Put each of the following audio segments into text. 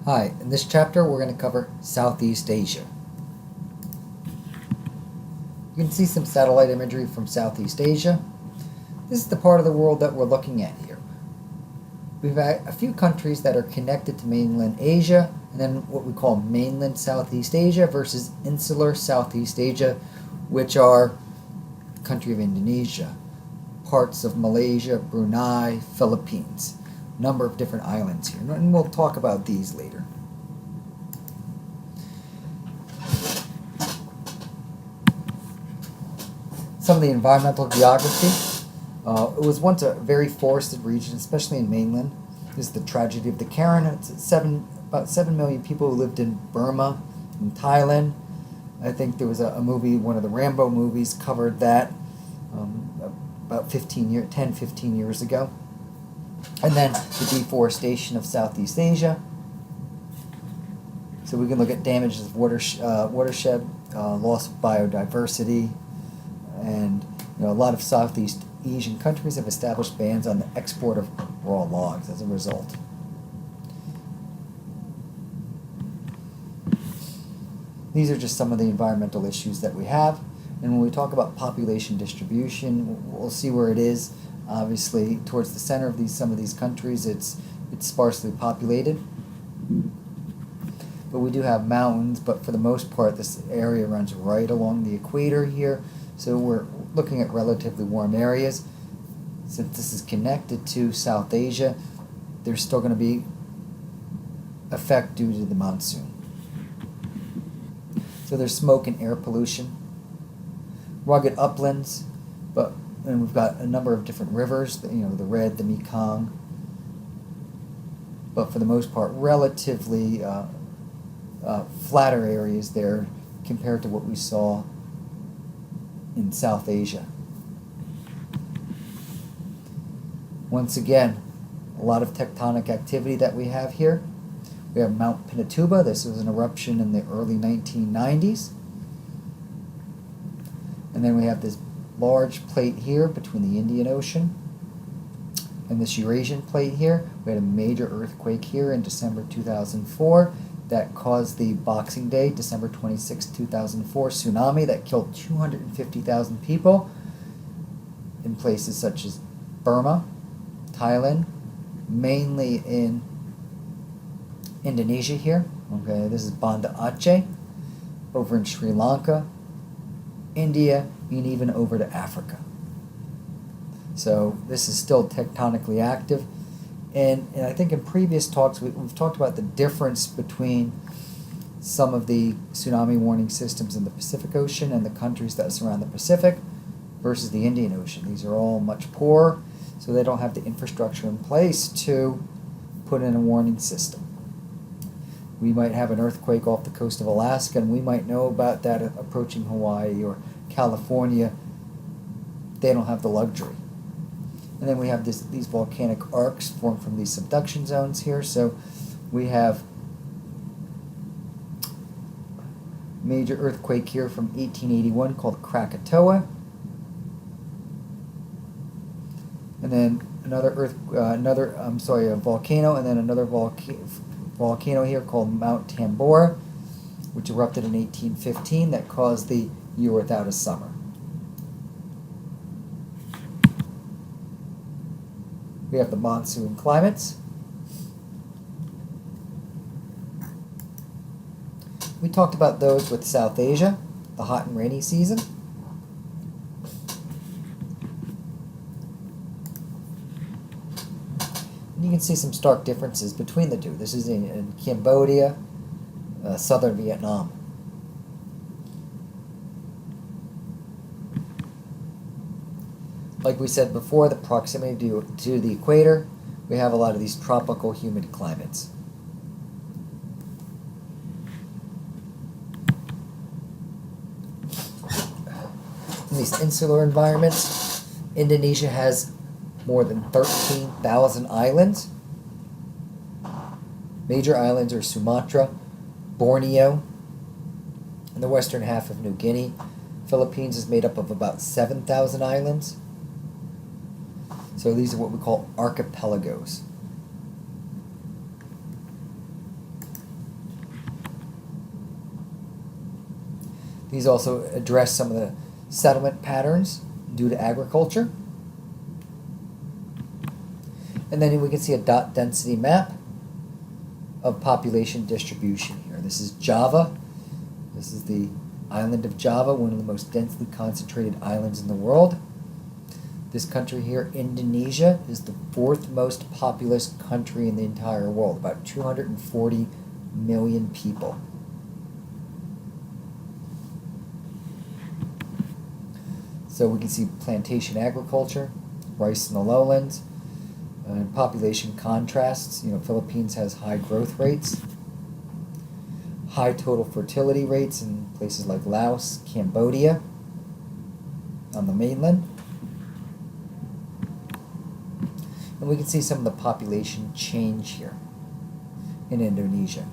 Hi, in this chapter we're going to cover Southeast Asia. You can see some satellite imagery from Southeast Asia. This is the part of the world that we're looking at here. We've got a few countries that are connected to mainland Asia, and then what we call mainland Southeast Asia versus insular Southeast Asia, which are the country of Indonesia, parts of Malaysia, Brunei, Philippines. Number of different islands here, and we'll talk about these later. Some of the environmental geography. It was once a very forested region, especially in mainland. This is the tragedy of the Karen. It's about 7 million people who lived in Burma, in Thailand. I think there was a movie, one of the Rambo movies, covered that about 10, 15 years ago. And then the deforestation of Southeast Asia. So we can look at damages of watershed, loss of biodiversity, and a lot of Southeast Asian countries have established bans on the export of raw logs as a result. These are just some of the environmental issues that we have. And when we talk about population distribution, we'll see where it is. Obviously, towards the center of some of these countries, it's sparsely populated. But we do have mountains, but for the most part, this area runs right along the equator here. So we're looking at relatively warm areas. Since this is connected to South Asia, there's still going to be effect due to the monsoon. So there's smoke and air pollution, rugged uplands, and we've got a number of different rivers, the Red, the Mekong, but for the most part, relatively flatter areas there compared to what we saw in South Asia. Once again, a lot of tectonic activity that we have here. We have Mount Pinatubo. This was an eruption in the early 1990s. And then we have this large plate here between the Indian Ocean and this Eurasian plate here. We had a major earthquake here in December 2004 that caused the Boxing Day, December 26, 2004 tsunami that killed 250,000 people in places such as Burma, Thailand, mainly in Indonesia here. Okay, this is Banda Aceh, over in Sri Lanka, India, and even over to Africa. So this is still tectonically active. And I think in previous talks we've talked about the difference between some of the tsunami warning systems in the Pacific Ocean and the countries that surround the Pacific versus the Indian Ocean. These are all much poorer, so they don't have the infrastructure in place to put in a warning system. We might have an earthquake off the coast of Alaska, and we might know about that approaching Hawaii or California. They don't have the luxury. And then we have these volcanic arcs formed from these subduction zones here. So we have major earthquake here from 1881 called Krakatoa. And then a volcano, and then another volcano here called Mount Tambora, which erupted in 1815 that caused the year without a summer. We have the monsoon climates. We talked about those with South Asia, the hot and rainy season. And you can see some stark differences between the two. This is in Cambodia, southern Vietnam. Like we said before, the proximity to the equator, we have a lot of these tropical humid climates. In these insular environments, Indonesia has more than 13,000 islands. Major islands are Sumatra, Borneo, and the western half of New Guinea. Philippines is made up of about 7,000 islands. So these are what we call archipelagos. These also address some of the settlement patterns due to agriculture. And then we can see a dot density map of population distribution here. This is Java. This is the island of Java, one of the most densely concentrated islands in the world. This country here, Indonesia, is the fourth most populous country in the entire world, about 240 million people. So we can see plantation agriculture, rice in the lowlands, and population contrasts. Philippines has high growth rates, high total fertility rates in places like Laos, Cambodia, on the mainland. And we can see some of the population change here in Indonesia.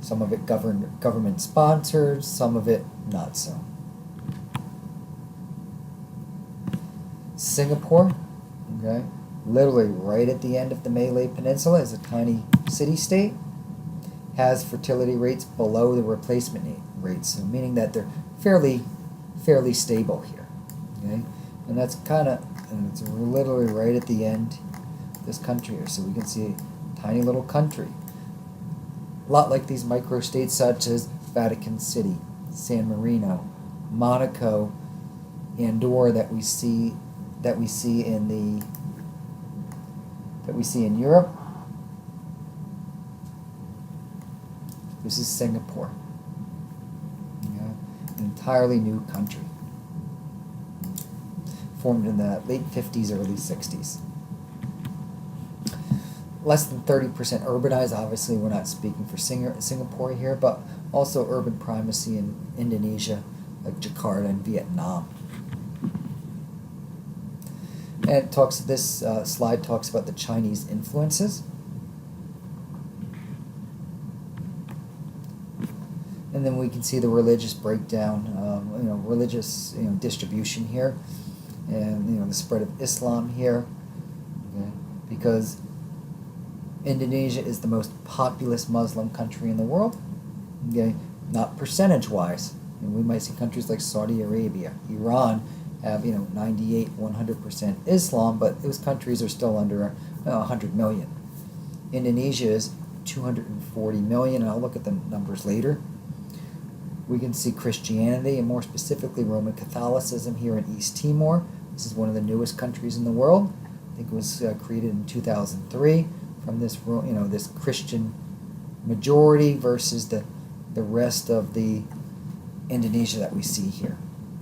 Some of it government sponsored, some of it not so. Singapore, okay, literally right at the end of the Malay Peninsula, is a tiny city-state, has fertility rates below the replacement rates, so meaning that they're fairly stable here. Okay, and that's and it's literally right at the end of this country here. So we can see a tiny little country, a lot like these microstates such as Vatican City, San Marino, Monaco, Andorra that we see in Europe. This is Singapore. Okay? An entirely new country, formed in the late 50s, early 60s. Less than 30% urbanized. Obviously, we're not speaking for Singapore here, but also urban primacy in Indonesia, like Jakarta and Vietnam. And this slide talks about the Chinese influences. And then we can see the religious breakdown, religious distribution here, and the spread of Islam here, okay? Because Indonesia is the most populous Muslim country in the world, okay? Not percentage-wise. We might see countries like Saudi Arabia, Iran have 98, 100% Islam, but those countries are still under 100 million. Indonesia is 240 million, and I'll look at the numbers later. We can see Christianity, and more specifically Roman Catholicism here in East Timor. This is one of the newest countries in the world. I think it was created in 2003 from this this Christian majority versus the rest of the Indonesia that we see here.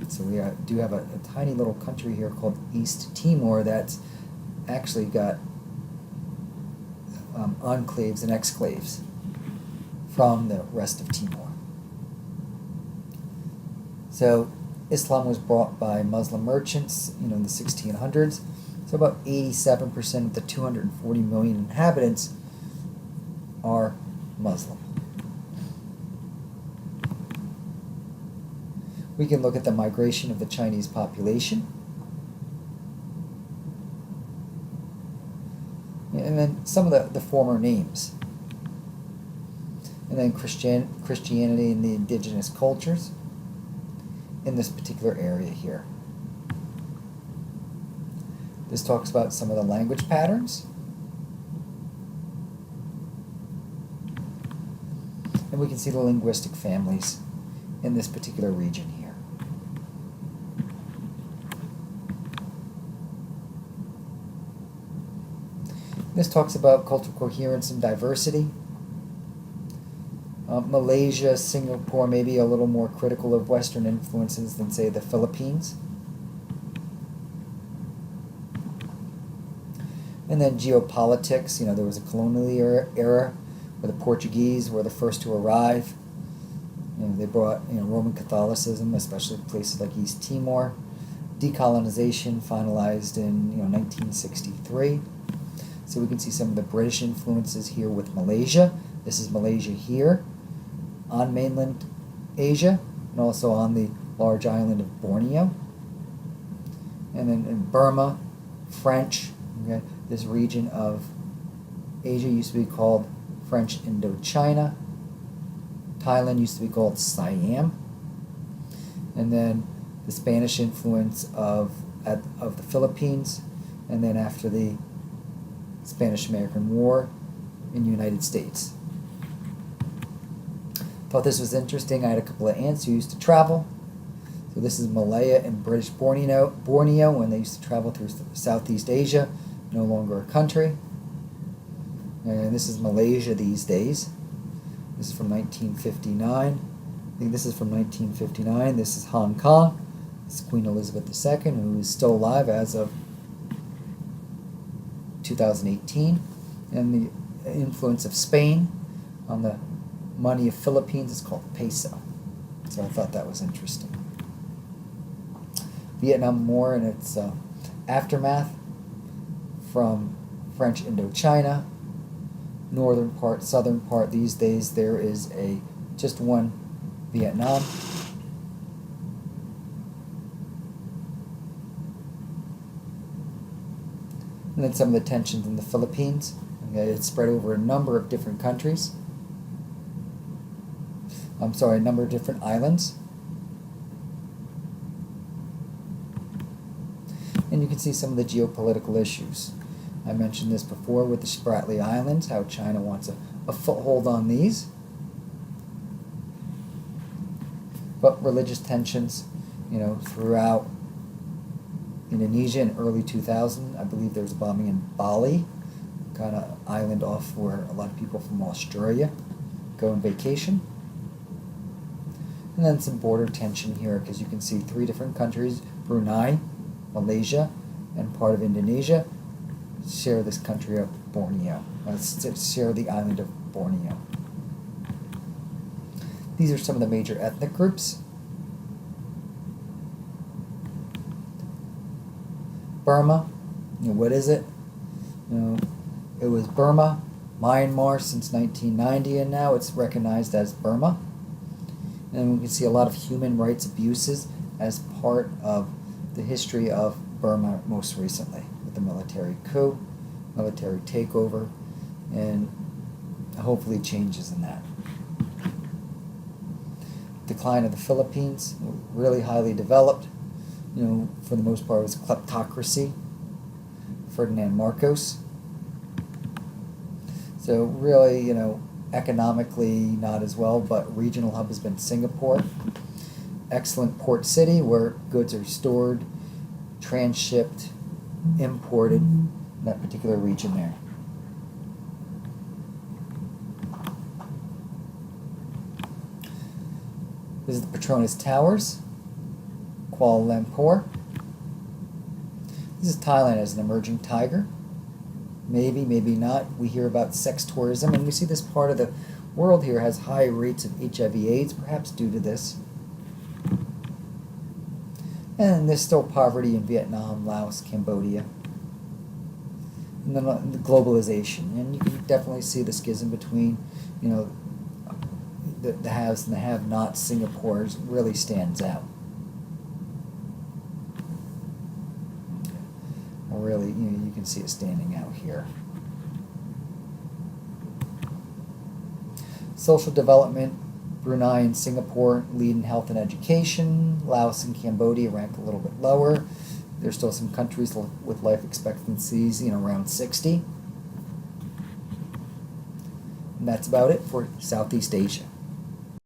So we do have a tiny little country here called East Timor that's actually got enclaves and exclaves from the rest of Timor. So Islam was brought by Muslim merchants, in the 1600s. So about 87% of the 240 million inhabitants are Muslim. We can look at the migration of the Chinese population. And then some of the former names. And then Christianity and the indigenous cultures in this particular area here. This talks about some of the language patterns. And we can see the linguistic families in this particular region here. This talks about cultural coherence and diversity. Malaysia, Singapore may be a little more critical of Western influences than, say, the Philippines. And then geopolitics, there was a colonial era where the Portuguese were the first to arrive. They brought Roman Catholicism, especially places like East Timor. Decolonization finalized in 1963. So we can see some of the British influences here with Malaysia. This is Malaysia here on mainland Asia and also on the large island of Borneo. And then in Burma, French. Okay, this region of Asia used to be called French Indochina. Thailand used to be called Siam. And then the Spanish influence of the Philippines, and then after the Spanish-American War in the United States. Thought this was interesting. I had a couple of aunts who used to travel. So this is Malaya and British Borneo when they used to travel through Southeast Asia, no longer a country. And this is Malaysia these days. This is from 1959. I think this is from 1959. This is Hong Kong. This is Queen Elizabeth II, who is still alive as of 2018. And the influence of Spain on the money of Philippines is called peso. So I thought that was interesting. Vietnam War and its aftermath, from French Indochina, northern part, southern part. These days there is just one Vietnam. And then some of the tensions in the Philippines. Okay, it's spread over a number of different countries. A number of different islands. And you can see some of the geopolitical issues. I mentioned this before with the Spratly Islands, how China wants a foothold on these. But religious tensions, throughout Indonesia in early 2000. I believe there was a bombing in Bali, kind of island off where a lot of people from Australia go on vacation. And then some border tension here, because you can see 3 different countries, Brunei, Malaysia, and part of Indonesia, share this country of Borneo. Share the island of Borneo. These are some of the major ethnic groups. Burma, what is it? It was Burma, Myanmar since 1990, and now it's recognized as Burma. And we can see a lot of human rights abuses as part of the history of Burma most recently, with the military coup, military takeover, and hopefully changes in that. Decline of the Philippines, really highly developed. For the most part, it was kleptocracy. Ferdinand Marcos. So really, economically not as well, but regional hub has been Singapore. Excellent port city where goods are stored, transshipped, imported in that particular region there. This is the Petronas Towers, Kuala Lumpur. This is Thailand as an emerging tiger. Maybe, maybe not. We hear about sex tourism, and we see this part of the world here has high rates of HIV/AIDS, perhaps due to this. And there's still poverty in Vietnam, Laos, Cambodia. And then the globalization, and you can definitely see the schism between, the haves and the have-nots. Singapore really stands out. Really, you can see it standing out here. Social development, Brunei and Singapore lead in health and education. Laos and Cambodia rank a little bit lower. There's still some countries with life expectancies, around 60. And that's about it for Southeast Asia.